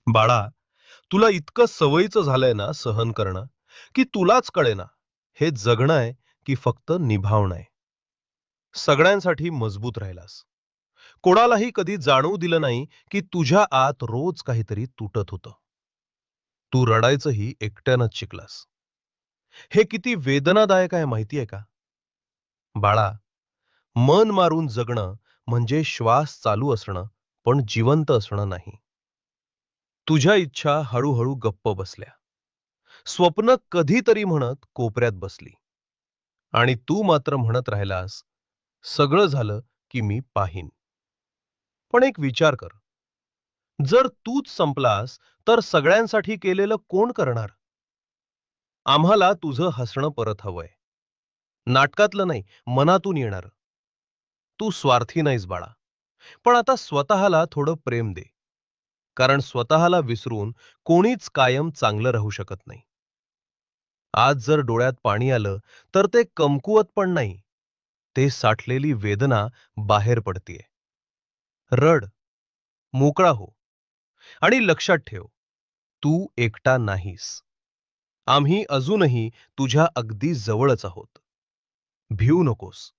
बाळा, तुला इतकं सवयीचं झालंय ना सहन करणं, की तुलाच कळेना हे जगणं आहे की फक्त निभावणं आहे. सगळ्यांसाठी मजबूत राहिलास. कोणालाही कधी जाणवू दिलं नाही की तुझ्या आत रोज काहीतरी तुटत होतं. तू रडायचंही एकट्यानंच शिकलास. हे किती वेदनादायक आहे माहिती आहे का? बाळा, मन मारून जगणं म्हणजे श्वास चालू असणं, पण जिवंत असणं नाही. तुझ्या इच्छा हळूहळू गप्प बसल्या. स्वप्न कधीतरी म्हणत कोपऱ्यात बसली. आणि तू मात्र म्हणत राहिलास, सगळं झालं की मी पाहीन. पण एक विचार कर, जर तूच संपलास, तर सगळ्यांसाठी केलेलं कोण करणार? आम्हाला तुझं हसणं परत हवंय. नाटकातलं नाही, मनातून येणार. तू स्वार्थी नाहीस बाळा. पण आता स्वतःला थोडं प्रेम दे. कारण स्वतःला विसरून कोणीच कायम चांगलं राहू शकत नाही. आज जर डोळ्यात पाणी आलं, तर ते कमकुवत पण नाही. ते साठलेली वेदना बाहेर पडतीये. रड, मोकळा हो आणि लक्षात ठेव, तू एकटा नाहीस. आम्ही अजूनही तुझ्या अगदी जवळच आहोत. भिवू नकोस.